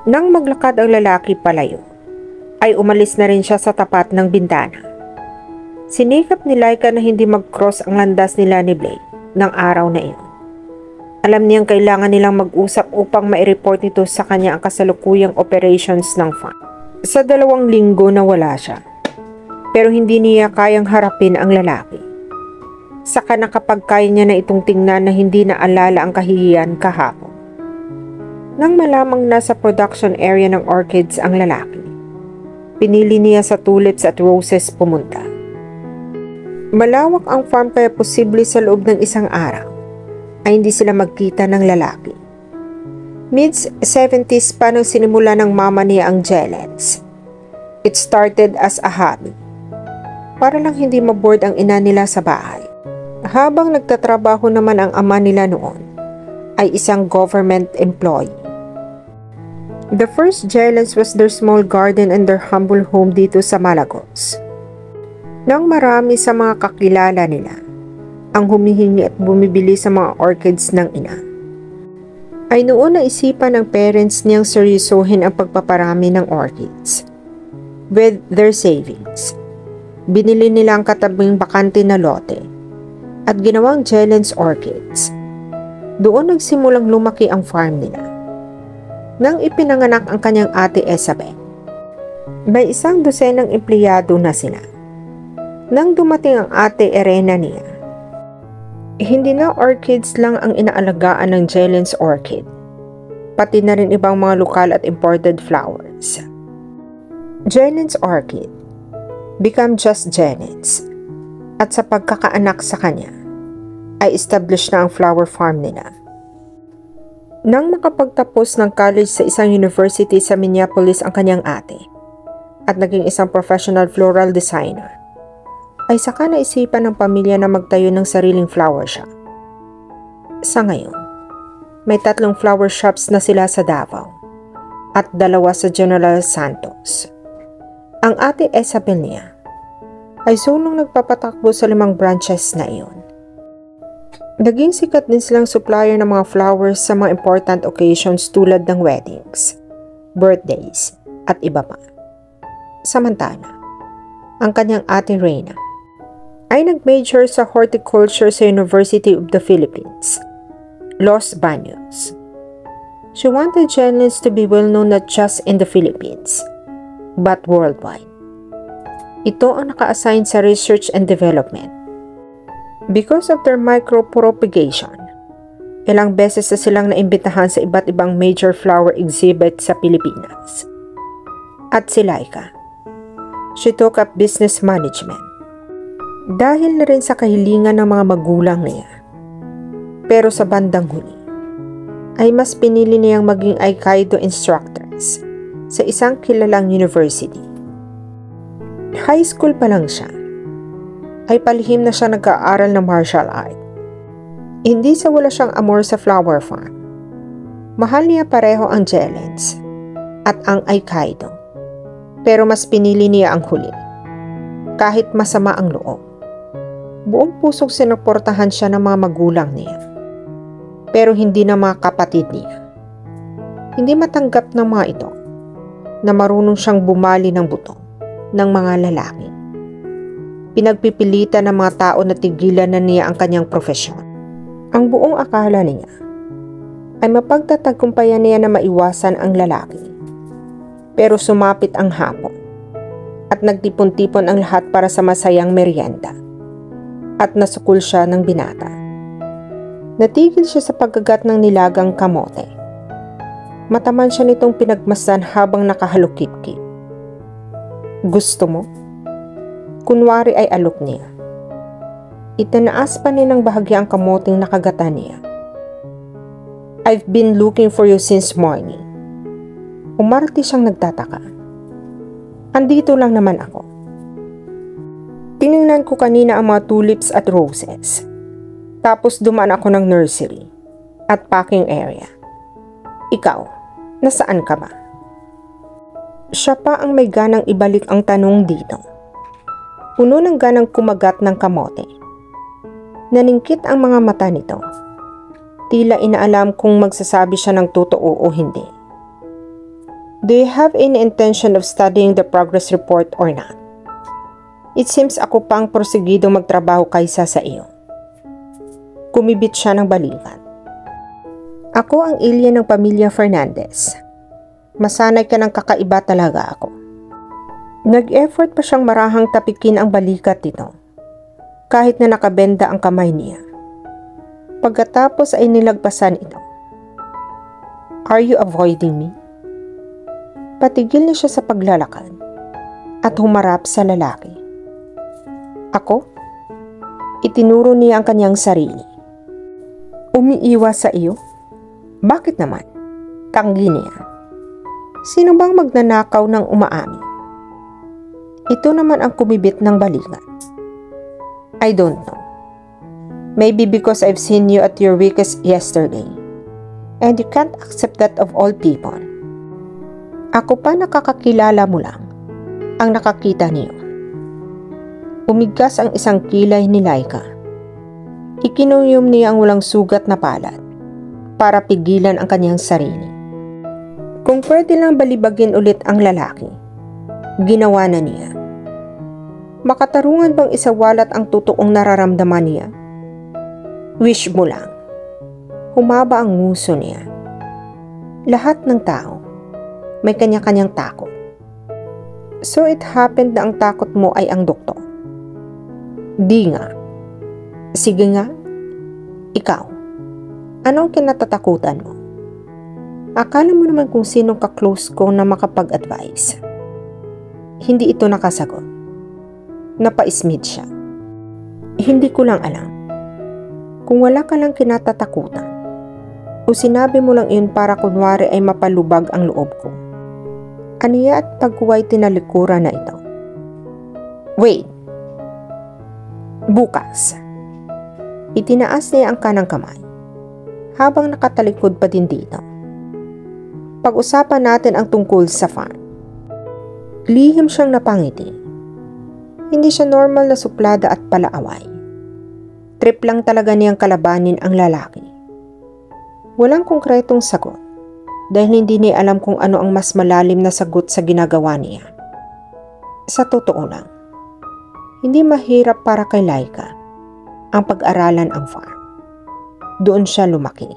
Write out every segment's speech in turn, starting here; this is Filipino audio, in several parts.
Nang maglakad ang lalaki palayo, ay umalis na rin siya sa tapat ng bintana. Sinikap ni Laika na hindi mag-cross ang landas nila ni Blake ng araw na iyon. Alam niyang kailangan nilang mag-usap upang mai-report nito sa kanya ang kasalukuyang operations ng farm. Sa 2 linggo na wala siya, pero hindi niya kayang harapin ang lalaki. Saka na kapag kaya niya na itong tingnan na hindi naalala ang kahihiyan kahapon. Nang malamang nasa production area ng orchids ang lalaki, pinili niya sa tulips at roses pumunta. Malawak ang farm kaya posible sa loob ng isang araw ay hindi sila magkita ng lalaki. Mid-70s pa nang sinimula ng mama niya ang Jelens. It started as a hobby, para lang hindi maboard ang ina nila sa bahay. Habang nagtatrabaho naman ang ama nila noon, ay isang government employee. The first Jelens was their small garden and their humble home dito sa Malagos. Nang marami sa mga kakilala nila ang humihingi at bumibili sa mga orchids ng ina, ay noon naisipan ng parents niyang seryosohin ang pagpaparami ng orchids. With their savings, binili nila ang katabing bakante na lote at ginawang Jelens Orchids. Doon nagsimulang lumaki ang farm nila. Nang ipinanganak ang kanyang ate Isabel, may 1 dosenang empleyado na sila. Nang dumating ang ate Elena niya, hindi na orchids lang ang inaalagaan ng Jelens Orchid, pati na rin ibang mga lokal at imported flowers. Jelens Orchid become just Jelens, at sa pagkakaanak sa kanya, ay established na ang flower farm nila. Nang makapagtapos ng college sa isang university sa Minneapolis ang kanyang ate, at naging isang professional floral designer, ay saka naisipan ng pamilya na magtayo ng sariling flower shop. Sa ngayon, may 3 flower shops na sila sa Davao, at 2 sa General Santos. Ang ate Isabel niya ay sulong nagpapatakbo sa 5 branches na iyon. Naging sikat din silang supplier ng mga flowers sa mga important occasions tulad ng weddings, birthdays, at iba pa. Samantala, ang kanyang ate Reyna ay nag-major sa horticulture sa University of the Philippines, Los Baños. She wanted Jelens to be well known not just in the Philippines, but worldwide. Ito ang naka-assign sa research and development. Because of their micropropagation, ilang beses na silang naimbitahan sa iba't ibang major flower exhibit sa Pilipinas. At si Laika, she took up business management. Dahil na rin sa kahilingan ng mga magulang niya. Pero sa bandang huli, ay mas pinili niyang maging Aikido instructors sa isang kilalang university. High school pa lang siya, ay palihim na siya nag-aaral ng martial art. Hindi sa wala siyang amor sa flower farm. Mahal niya pareho ang Jelens at ang Aikido, pero mas pinili niya ang huli. Kahit masama ang loob, buong pusong sinuportahan siya ng mga magulang niya, pero hindi ng mga kapatid niya. Hindi matanggap ng mga ito na marunong siyang bumali ng buto ng mga lalaki. Pinagpipilitan ng mga tao na tigilan na niya ang kanyang profesyon. Ang buong akala niya ay mapagtatagumpayan niya na maiwasan ang lalaki. Pero sumapit ang hapon at nagtipon-tipon ang lahat para sa masayang merienda at nasukol siya ng binata. Natigil siya sa pagkagat ng nilagang kamote. Mataman siya nitong pinagmasdan habang nakahalukip-kip. Gusto mo? Kunwari ay alok niya. Itinaas pa niya ng bahagya ang kamoting nakagatan niya. I've been looking for you since morning. Umarte siyang nagtataka. Andito lang naman ako. Tiningnan ko kanina ang mga tulips at roses. Tapos dumaan ako ng nursery at packing area. Ikaw, nasaan ka ba? Siya pa ang may ganang ibalik ang tanong dito. Puno ng ganang kumagat ng kamote. Naningkit ang mga mata nito. Tila inaalam kung magsasabi siya ng totoo o hindi. Do you have any intention of studying the progress report or not? It seems ako pang prosegido magtrabaho kaysa sa iyo. Kumibit siya ng balikat. Ako ang alien ng pamilya Fernandez. Masanay ka ng kakaiba talaga ako. Nag-effort pa siyang marahang tapikin ang balikat nito, kahit na nakabenda ang kamay niya. Pagkatapos ay nilagpasan ito. Are you avoiding me? Patigil na siya sa paglalakad at humarap sa lalaki. Ako? Itinuro niya ang kanyang sarili. Umiiwas sa iyo? Bakit naman? Tanggi niya. Sino bang magnanakaw ng umaamin? Ito naman ang kumibit ng balikat. I don't know. Maybe because I've seen you at your weakest yesterday. And you can't accept that of all people. Ako pa nakakakilala mo lang ang nakakita niyo. Umigas ang isang kilay ni Laika. Ikinuyom niya ang walang sugat na palad para pigilan ang kanyang sarili. Kung pwede lang balibagin ulit ang lalaki, ginawa na niya. Makatarungan bang isawalat ang totoong nararamdaman niya? Wish mo lang. Humaba ang nguso niya. Lahat ng tao may kanya-kanyang takot. So it happened na ang takot mo ay ang doktor. Di nga. Sige nga. Ikaw. Anong kinatatakutan mo? Akala mo naman kung sinong ka-close ko na makapag-advise. Hindi ito nakasagot. Napaismid siya. Hindi ko lang alam. Kung wala ka lang kinatatakutan, o sinabi mo lang iyon para kunwari ay mapalubag ang loob ko. Aniya at pagkuway tinalikuran na ito. Wait! Bukas. Itinaas niya ang kanang kamay, habang nakatalikod pa din dito. Pag-usapan natin ang tungkol sa farm. Lihim siyang napangiti. Hindi siya normal na suplada at palaaway. Trip lang talaga niyang kalabanin ang lalaki. Walang konkretong sagot dahil hindi niya alam kung ano ang mas malalim na sagot sa ginagawa niya. Sa totoo lang, hindi mahirap para kay Laika ang pag-aralan ang farm. Doon siya lumaki.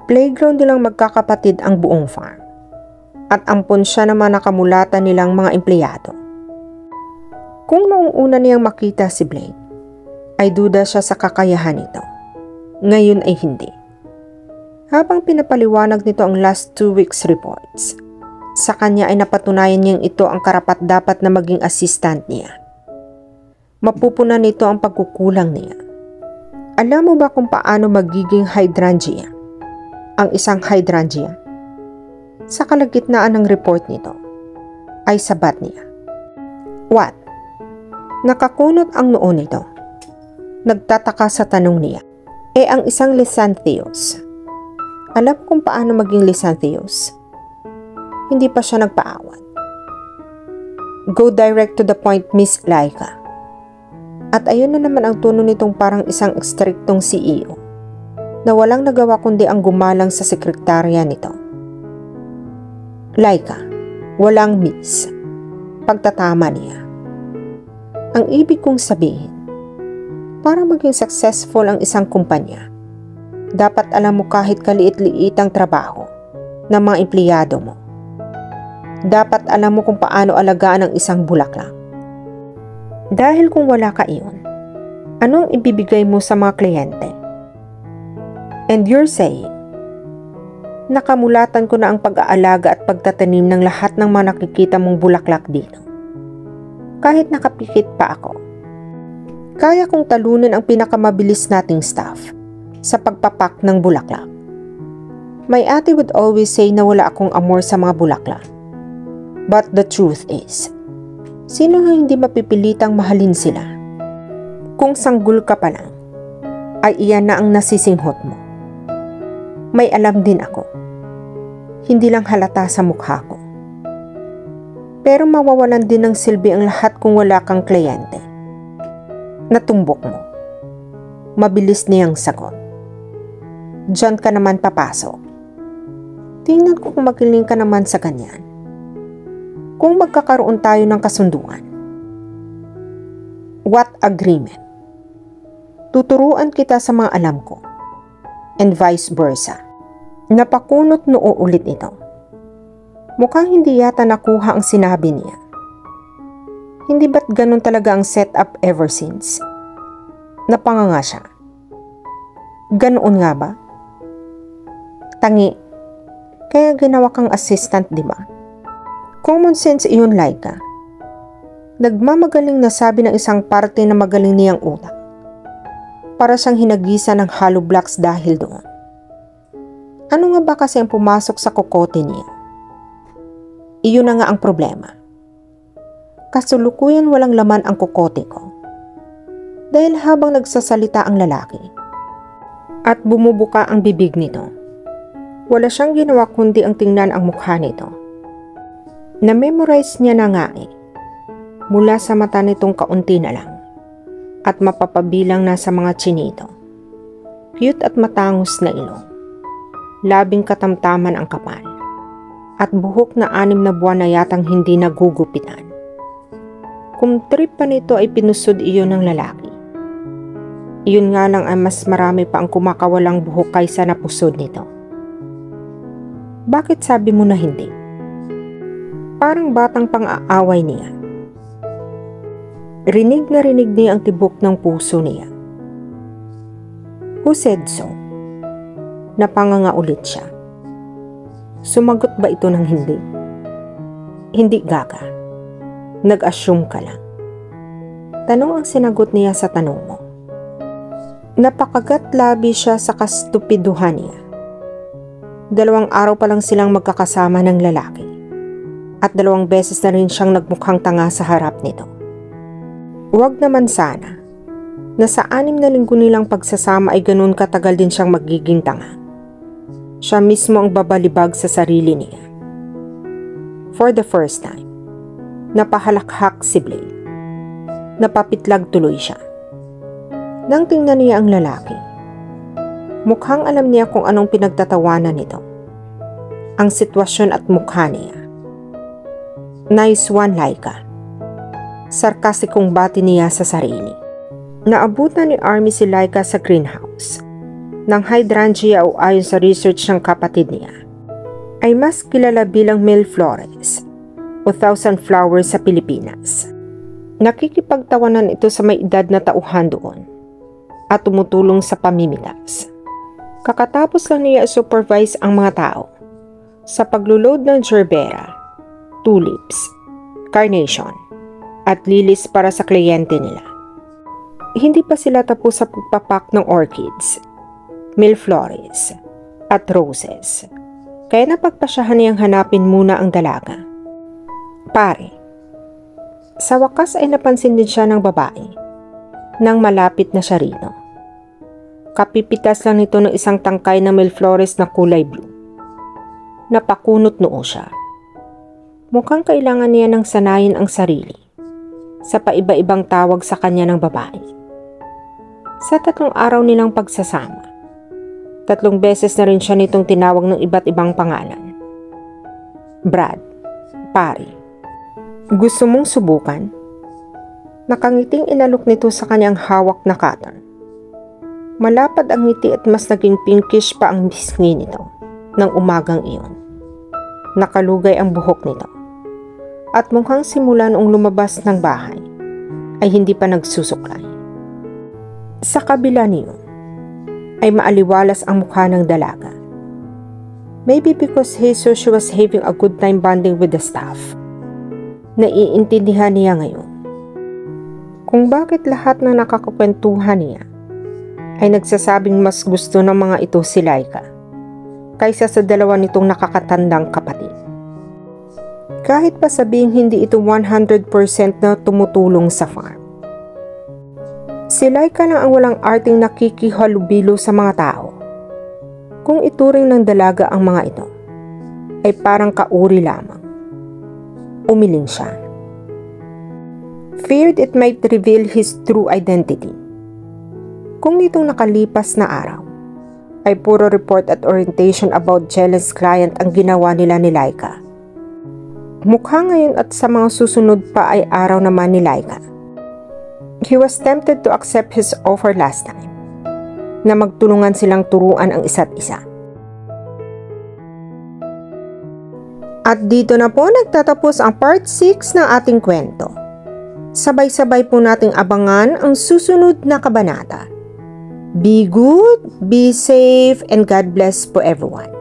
Playground nilang magkakapatid ang buong farm at ampon siya naman nakamulatan nilang mga empleyado. Kung noong una niyang makita si Blake, ay duda siya sa kakayahan nito. Ngayon ay hindi. Habang pinapaliwanag nito ang last 2 weeks reports, sa kanya ay napatunayan niyang ito ang karapat-dapat na maging assistant niya. Mapupunan nito ang pagkukulang niya. Alam mo ba kung paano magiging hydrangea ang isang hydrangea? Sa kalagitnaan ng report nito, ay sabat niya. What? Nakakunot ang noo nito. Nagtataka sa tanong niya. Ang isang Lysantheus. Alam kung paano maging Lysantheus? Hindi pa siya nagpaawat. Go direct to the point, Miss Laika. At ayun na naman ang tono nitong parang isang ekstriktong CEO na walang nagawa kundi ang gumalang sa sekretarya nito. Laika, walang miss. Pagtatama niya. Ang ibig kong sabihin, para maging successful ang isang kumpanya, dapat alam mo kahit kaliit-liitang trabaho ng mga empleyado mo. Dapat alam mo kung paano alagaan ang isang bulaklak. Dahil kung wala ka iyon, anong ibibigay mo sa mga kliyente? And you're saying, nakamulatan ko na ang pag-aalaga at pagtatanim ng lahat ng mga nakikita mong bulaklak dito. Kahit nakapikit pa ako, kaya kong talunin ang pinakamabilis nating staff sa pagpapak ng bulaklak. My ate would always say na wala akong amor sa mga bulaklak. But the truth is, sino ang hindi mapipilitang mahalin sila? Kung sanggol ka pa lang, ay iyan na ang nasisinghot mo. May alam din ako. Hindi lang halata sa mukha ko. Pero mawawalan din ng silbi ang lahat kung wala kang kliyente. Natumbok mo. Mabilis niyang sagot. Diyan ka naman papasok. Tingnan ko kung magaling ka naman sa ganyan. Kung magkakaroon tayo ng kasunduan. What agreement? Tuturuan kita sa mga alam ko. And vice versa. Napakunot noo ulit ito. Mukhang hindi yata nakuha ang sinabi niya. Hindi ba't ganun talaga ang setup ever since? Napanganga siya. Ganoon nga ba? Tangi. Kaya ginawa kang assistant, di ba? Common sense iyon, Laika. Nagmamagaling na sabi ng isang parte na magaling niyang utak. Para siyang hinagisa ng hollow blocks dahil doon. Ano nga ba kasi ang pumasok sa kokote niya? Iyon na nga ang problema. Kasulukuyan walang laman ang kokote ko. Dahil habang nagsasalita ang lalaki at bumubuka ang bibig nito, wala siyang ginawa kundi ang tingnan ang mukha nito. Na-memorize niya na nga mula sa mata nitong kaunti na lang at mapapabilang na sa mga chinito. Cute at matangos na ilong, labing katamtaman ang kapal, at buhok na 6 na buwan na yatang hindi nagugupitan. Kung trip pa nito ay pinusod iyon ng lalaki. Iyon nga lang ay mas marami pa ang kumakawalang buhok kaysa napusod nito. Bakit sabi mo na hindi? Parang batang pang-aaway niya. Rinig na rinig niya ang tibok ng puso niya. Who said so? Napanganga ulit siya. Sumagot ba ito ng hindi? Hindi, gaga. Nag-assume ka lang. Tanong ang sinagot niya sa tanong mo. Napakagat labi siya sa kastupiduhan niya. 2 araw pa lang silang magkakasama ng lalaki. At 2 beses na rin siyang nagmukhang tanga sa harap nito. Huwag naman sana na sa 6 na linggo nilang pagsasama ay ganun katagal din siyang magiging tanga. Siya mismo ang babalibag sa sarili niya. For the first time, napahalakhak si Blade. Napapitlag tuloy siya. Nang tingnan niya ang lalaki, mukhang alam niya kung anong pinagtatawanan nito. Ang sitwasyon at mukha niya. Nice one, Laika. Sarkastikong bati niya sa sarili. Naabutan ni Army si Laika sa greenhouse ng hydrangea o ayon sa research ng kapatid niya ay mas kilala bilang Mil Flores o Thousand Flowers sa Pilipinas. Nakikipagtawanan ito sa may edad na tauhan doon at tumutulong sa pamimitas. Kakatapos lang niya supervise ang mga tao sa pagluload ng gerbera, tulips, carnation, at lilies para sa kliyente nila. Hindi pa sila tapos sa pagpapak ng orchids, milflores, at roses. Kaya napagpasyahan niyang hanapin muna ang dalaga. Pare, sa wakas ay napansin din siya ng babae nang malapit na siya rito. Kapipitas lang nito ng isang tangkay na milflores na kulay blue. Napakunot noo siya. Mukhang kailangan niya ng sanayin ang sarili sa paiba-ibang tawag sa kanya ng babae. Sa 3 araw nilang pagsasama, 3 beses na rin siya nitong tinawag ng iba't ibang pangalan. Brad, pare, gusto mong subukan? Nakangiting inalok nito sa kanyang hawak na cutter. Malapad ang ngiti at mas naging pinkish pa ang bisngi nito ng umagang iyon. Nakalugay ang buhok nito. At mukhang simula noong lumabas ng bahay ay hindi pa nagsusuklay. Sa kabila niyon ay maaliwalas ang mukha ng dalaga. Maybe because Jesus was having a good time bonding with the staff. Naiintindihan niya ngayon kung bakit lahat na nakakakwentuhan niya ay nagsasabing mas gusto ng mga ito si Laika kaysa sa 2 nitong nakakatandang kapatid. Kahit pa sabihing hindi ito 100% na tumutulong sa farm. Si Laika lang ang walang arting nakikihalubilo sa mga tao. Kung ituring ng dalaga ang mga ito, ay parang kauri lamang. Umiling siya. Feared it might reveal his true identity. Kung nitong nakalipas na araw, ay puro report at orientation about Jelen's client ang ginawa nila ni Laika. Mukha ngayon at sa mga susunod pa ay araw naman ni Laika. He was tempted to accept his offer last time, na magtulungan silang turuan ang isa't isa. At dito na po nagtatapos ang part 6 ng ating kwento. Sabay-sabay po nating abangan ang susunod na kabanata. Be good, be safe, and God bless po everyone.